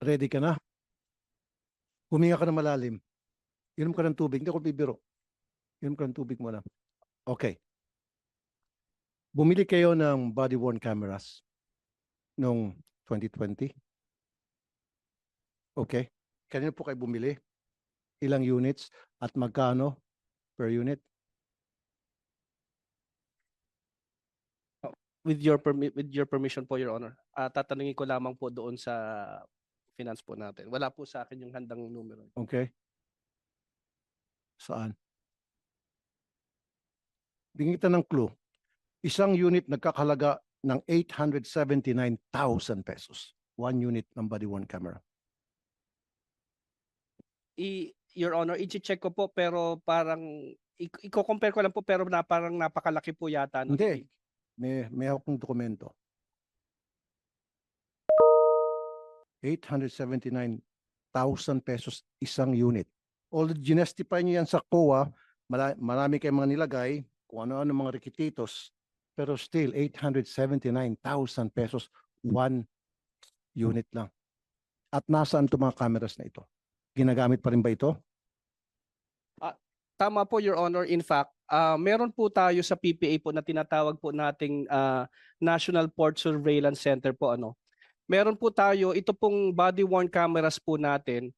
Ready ka na? Huminga ka na malalim. Inom ka ng tubig. Hindi ako bibiro. Inom ka ng tubig muna. Okay. Bumili kayo ng body-worn cameras noong 2020. Okay. Kanino po kayo bumili? Ilang units at magkano per unit? With your permission po, Your Honor. Tatanungin ko lamang po doon sa finance po natin. Wala po sa akin yung handang numero. Okay. Saan? Bigyan kita ng clue. Isang unit nagkakahalaga ng 879,000 pesos. One unit ng body-worn camera. Your Honor, i-check ko po pero parang i-compare ko lang po pero parang napakalaki po yata. No? Hindi. May hawak ng dokumento. 879,000 pesos isang unit. Although ginestify niyo yan sa COA, marami kayong mga nilagay, kung ano-ano mga requisitos, pero still 879,000 pesos one unit lang. At nasaan itong mga cameras na ito? Ginagamit pa rin ba ito? Tama po, Your Honor. In fact, meron po tayo sa PPA po na tinatawag po nating National Port Surveillance Center po. Meron po tayo, ito pong body-worn cameras po natin,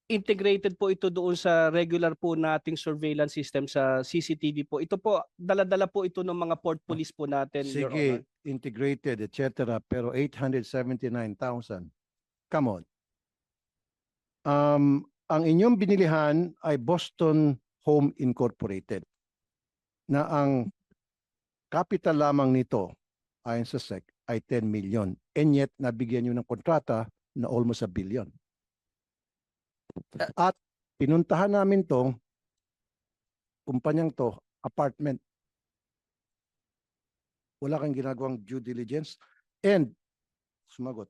integrated po ito doon sa regular po nating surveillance system sa CCTV po. Ito po, dala-dala po ito ng mga port police po natin, Your Honor. Sige, integrated, etc. Pero 879,000. Come on. Ang inyong binilihan ay Boston Home Incorporated na ang capital lamang nito ayon sa SEC ay 10 million. And yet, nabigyan nyo ng kontrata na almost $1 billion. At pinuntahan namin tong kumpanyang to, apartment. Wala kang ginagawang due diligence. And, sumagot.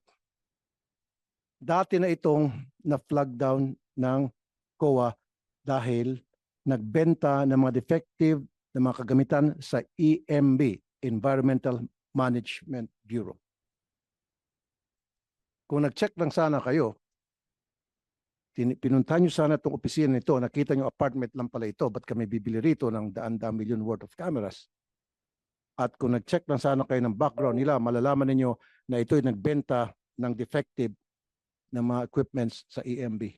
Dati na itong na-flag down ng COA dahil nagbenta ng mga defective na mga kagamitan sa EMB, Environmental Management Bureau. Kung nag-check lang sana kayo, pinuntahan nyo sana itong opisina nito, nakita nyo apartment lang pala ito, ba't kami bibili rito ng daan-daan million worth of cameras? At kung nag-check lang sana kayo ng background nila, malalaman ninyo na ito'y nagbenta ng defective na mga equipments sa EMB.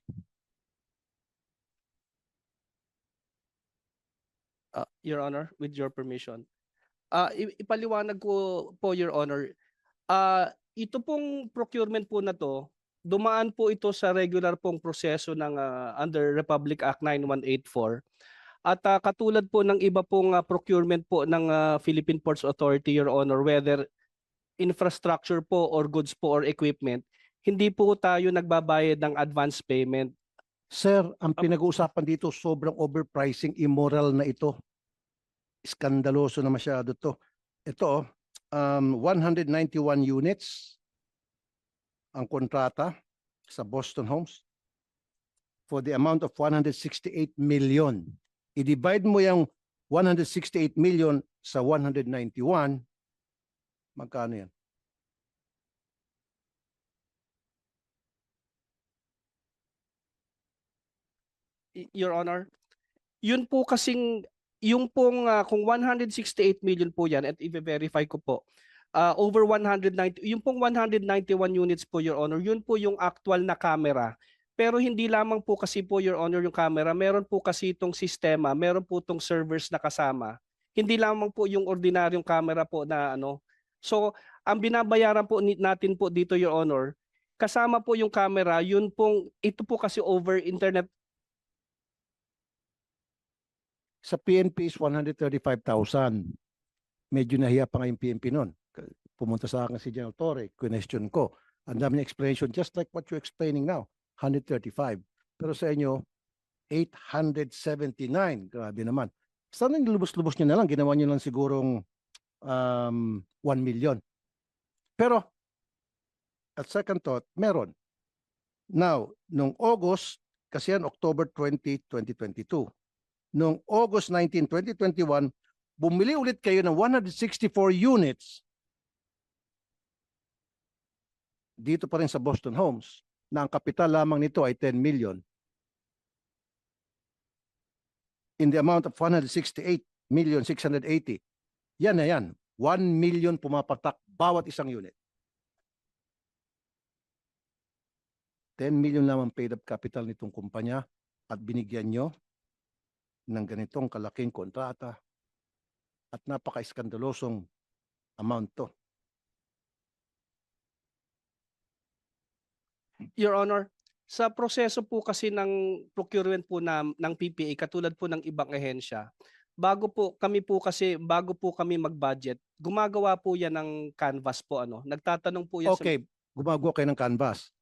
Your Honor, with your permission. Ipaliwanag ko po, Your Honor. Ito pong procurement po na to, dumaan po ito sa regular pong proseso ng under Republic Act 9184. At katulad po ng iba pong procurement po ng Philippine Ports Authority, Your Honor, whether infrastructure po or goods po or equipment, hindi po tayo nagbabayad ng advance payment. Sir, ang pinag-uusapan dito, sobrang overpricing, immoral na ito. Iskandaloso na masyado to. Ito, 191 units ang kontrata sa Boston Homes for the amount of 168 million. I-divide mo yung 168 million sa 191, magkano yan? Your Honor, yun po kasing, yung pong kung 168 million po yan, at i-verify ko po, over 190, yung pong 191 units po, Your Honor, yun po yung actual na camera. Pero hindi lamang po kasi po, Your Honor, yung camera, meron po kasi itong sistema, meron po itong servers na kasama. Hindi lamang po yung ordinaryong camera po na So, ang binabayaran po natin po dito, Your Honor, kasama po yung camera, yun pong, ito po kasi over internet. Sa PNP is 135,000. Medyo nahiya pa nga yung PNP noon. Pumunta sa akin si General Torre, question ko. Ang dami ng explanation, just like what you're explaining now, 135. Pero sa inyo, 879. Grabe naman. Sana nilubos-lubos nyo na lang, ginawa nyo lang sigurong 1 million. Pero, at second thought, meron. Now, nung August, kasi yan October 20, 2022, noong August 19, 2021, bumili ulit kayo ng 164 units dito pa rin sa Boston Homes na ang kapital lamang nito ay 10 million in the amount of 168,680,000. Yan na yan. 1 million pumapatak bawat isang unit. 10 million lamang paid up capital nitong kumpanya at binigyan nyo ng ganitong kalaking kontrata at napaka-iskandalosong amount to. Your Honor, sa proseso po kasi ng procurement po ng PPA, katulad po ng ibang ahensya, bago po kami mag-budget, gumagawa po yan ng canvas po, nagtatanong po yan Okay, gumagawa kayo ng canvas.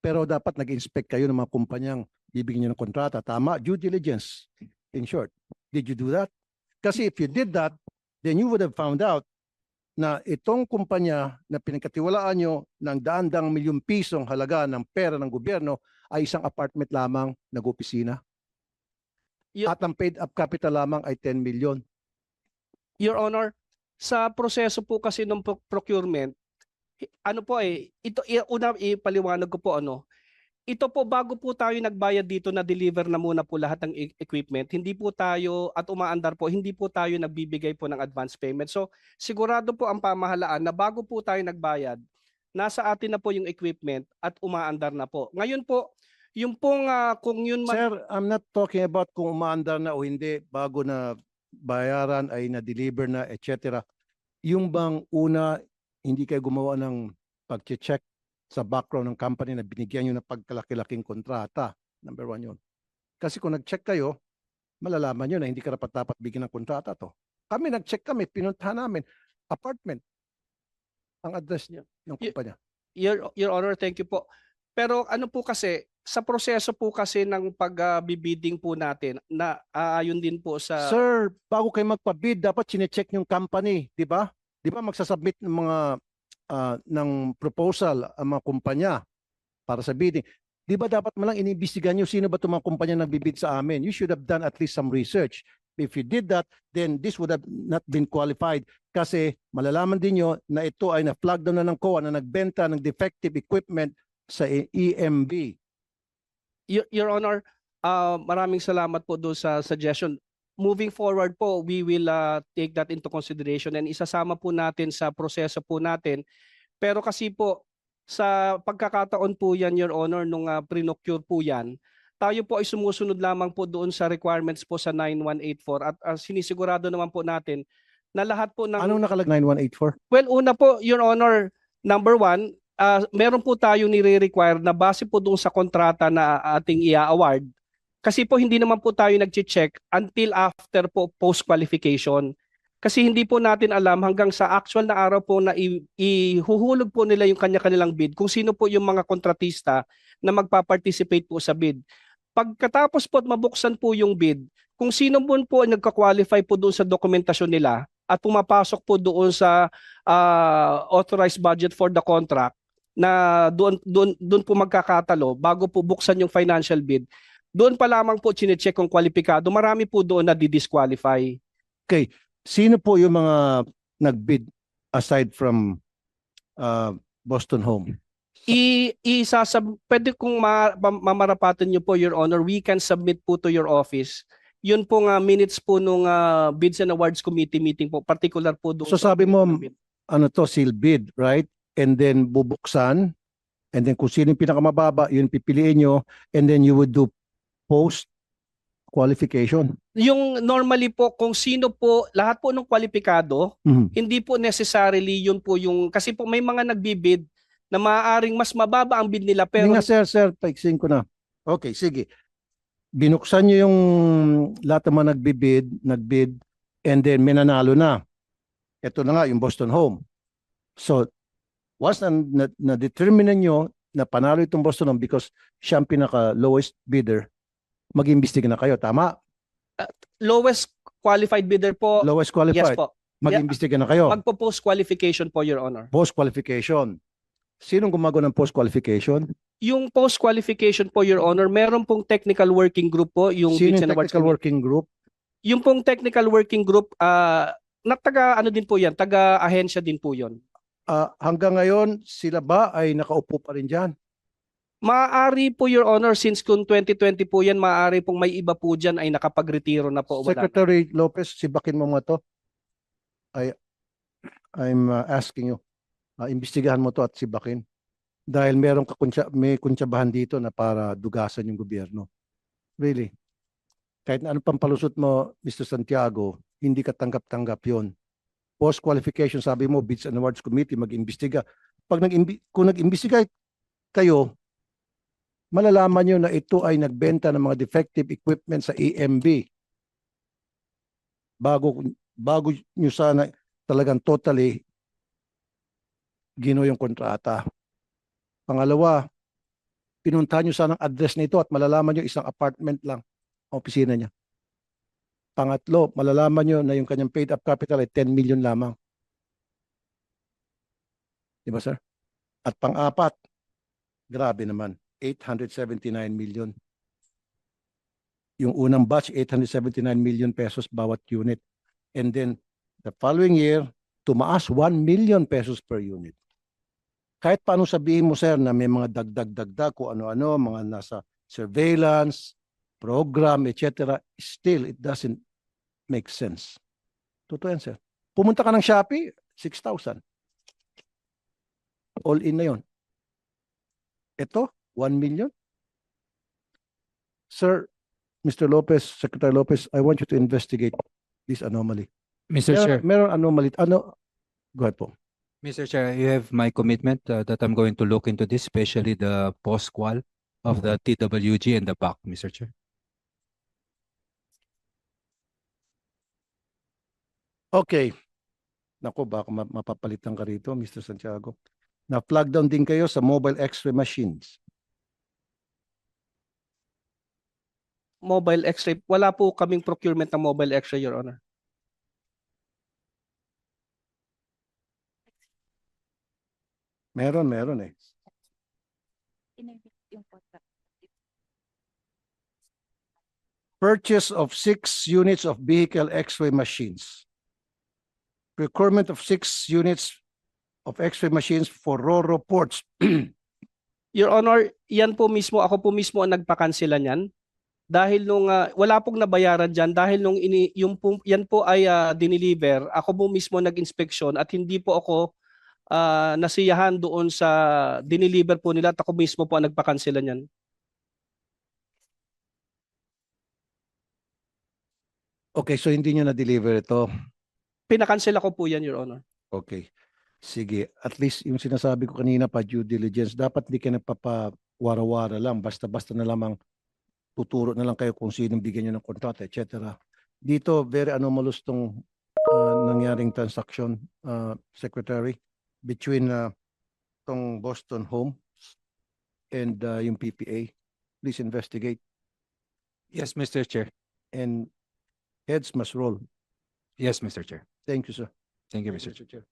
Pero dapat nag-inspect kayo ng mga kumpanyang bibigyan nyo ng kontrata. Tama? Due diligence. In short, did you do that? Kasi if you did that, then you would have found out na itong kumpanya na pinagkatiwalaan nyo ng daan-daang milyong pisong halaga ng pera ng gobyerno ay isang apartment lamang nag-opisina. At ang paid up capital lamang ay 10 million. Your Honor, sa proseso po kasi ng procurement, una ipaliwanag ko po ito po bago po tayo nagbayad dito na deliver na muna po lahat ng equipment, hindi po tayo at umaandar po, hindi po tayo nagbibigay po ng advance payment. So sigurado po ang pamahalaan na bago po tayo nagbayad, nasa atin na po yung equipment at umaandar na po. Ngayon po, yung pong kung yun Sir, I'm not talking about kung umaandar na o hindi bago na bayaran ay na-deliver na, etc. Yung bang una, hindi kayo gumawa ng pag-check sa background ng company na binigyan nyo ng pagkalaki-laking kontrata. Number one yun. Kasi kung nag-check kayo, malalaman nyo na hindi karapat-dapat bigyan ng kontrata to. Kami nag-check kami, pinuntahan namin, apartment, ang address niya ng kumpanya. Your Honor, thank you po. Pero po kasi, sa proseso po kasi ng pag-bidding po natin, na ayon din po sa... Sir, bago kayo magpa-bid, dapat sinecheck yung company, di ba? Di ba magsasubmit ng mga ng proposal ang mga kumpanya para sa bidding. Di ba dapat malang iniimbestigahan nyo sino ba itong mga kumpanya nagbibid sa amin? You should have done at least some research. If you did that, then this would have not been qualified kasi malalaman din nyo na ito ay na-flag down na ng COA na nagbenta ng defective equipment sa EMB. Your Honor, maraming salamat po doon sa suggestion. Moving forward po, we will take that into consideration and isasama po natin sa proseso po natin. Pero kasi po, sa pagkakataon po yan, Your Honor, nung pre-procure po yan, tayo po ay sumusunod lamang po doon sa requirements po sa 9184 at sinisigurado naman po natin na lahat po ng... Anong nakalag 9184? Well, una po, Your Honor, number one, meron po tayo nire-require na base po doon sa kontrata na ating i-award. Kasi po hindi naman po tayo nag-check until after po post-qualification. Kasi hindi po natin alam hanggang sa actual na araw po na ihuhulog po nila yung kanya-kanilang bid kung sino po yung mga kontratista na magpa-participate po sa bid. Pagkatapos po at mabuksan po yung bid, kung sino po nagka-qualify po doon sa dokumentasyon nila at pumapasok po doon sa authorized budget for the contract na doon po magkakatalo bago po buksan yung financial bid, doon pa lamang po chinecheck kung kwalipikado. Marami po doon na di-disqualify. Okay. Sino po yung mga nag-bid aside from Boston Home? Pwede kung mamarapatan nyo po, Your Honor, we can submit po to your office. Yun po minutes po nung Bids and Awards Committee meeting po, particular po doon. So sabi mo, seal bid, right? And then bubuksan, and then kung sino yung pinakamababa, yun pipiliin nyo, and then you would do post qualification. Yung normally po kung sino po lahat po ng kwalipikado, hindi po necessarily yun po yung kasi po may mga nagbibid na maaaring mas mababa ang bid nila pero sir, paiksin ko na. Okay, sige. Binuksan nyo yung lahat ng mga nagbid, and then minanalo na. Ito na nga yung Boston Home. So once na-determine nyo na panalo itong Boston Home because siya ang pinaka-lowest bidder, mag-imbestiga na kayo, tama? Lowest qualified bidder po. Lowest qualified. Yes po. Mag-imbestiga na kayo. Magpo-post qualification po, Your Honor. Post qualification. Sinong gumagawa ng post qualification? Yung post qualification po, Your Honor, meron pong technical working group po, yung Sino Bids yung and Awards technical Committee. working group? Yung pong technical working group, din po yan, taga-ahensya din po yon. Hanggang ngayon, sila ba ay nakaupo pa rin dyan? Maaari po, Your Honor, since kung 2020 po yan, maaari pong may iba po dyan ay nakapag-retiro na po. Wala na. Secretary Lopez, sibakin mo mga to. I'm asking you, imbestigahan mo to at sibakin. Dahil may kuntsabahan dito na para dugasan yung gobyerno. Really. Kahit na anong pampalusot mo, Mr. Santiago, hindi ka tanggap-tanggap yun. Post-qualification, sabi mo, Bids and Awards Committee, mag-imbestiga. Kung nag-imbestiga kayo, malalaman nyo na ito ay nagbenta ng mga defective equipment sa EMB. Bago nyo sana talagang totally gino yung kontrata. Pangalawa, pinuntahan nyo sana ang address nito at malalaman nyo isang apartment lang ang opisina niya. Pangatlo, malalaman nyo na yung kanyang paid up capital ay 10 million lamang. Di ba, sir? At pang-apat, grabe naman, 879 million. Yung unang batch, 879 million pesos bawat unit. And then, the following year, tumaas 1 million pesos per unit. Kahit paano sabihin mo, sir, na may mga dagdag-dagdag kung ano-ano, mga nasa surveillance, program, etc., still, it doesn't make sense. Totoo yan, sir. Pumunta ka ng Shopee, 6,000. All in na yun. Ito, 1 million. Sir, Mr. Lopez, Secretary Lopez, I want you to investigate this anomaly. Mr. Chair, Meron anomaly. Go ahead po. Mr. Chair, you have my commitment that I'm going to look into this, especially the post-qual of the TWG and the PAC, Mr. Chair. Okay. Naku, baka mapapalitan ka rito, Mr. Santiago. Na-flag down din kayo sa mobile x-ray machines. Mobile X-ray, wala po kaming procurement ng mobile X-ray, Your Honor. Meron eh. Purchase of 6 units of vehicle x-ray machines. Procurement of 6 units of x-ray machines for RoRo ports. Your Honor, yan po mismo, ako po mismo ang nagpakansela niyan. Dahil nung wala pong nabayaran diyan dahil nung yan po ay dineliver, ako po mismo nag-inspeksyon at hindi po ako nasiyahan doon sa dineliver po nila at ako mismo po ang nagpakansela niyan. Okay, so hindi nyo na-deliver ito. Pinakansela ko po yan, Your Honor. Okay. Sige, at least yung sinasabi ko kanina pa due diligence, dapat hindi ka nagpapawara-wara lang, basta-basta na lamang tuturo na lang kayo kung sinong bigyan nyo ng kontrata, etc. Dito, very anomalous tong nangyaring transaction, Secretary, between tong Boston Homes and yung PPA. Please investigate. Yes, Mr. Chair. And heads must roll. Yes, Mr. Chair. Thank you, sir. Thank you, Mr. Chair. Chair.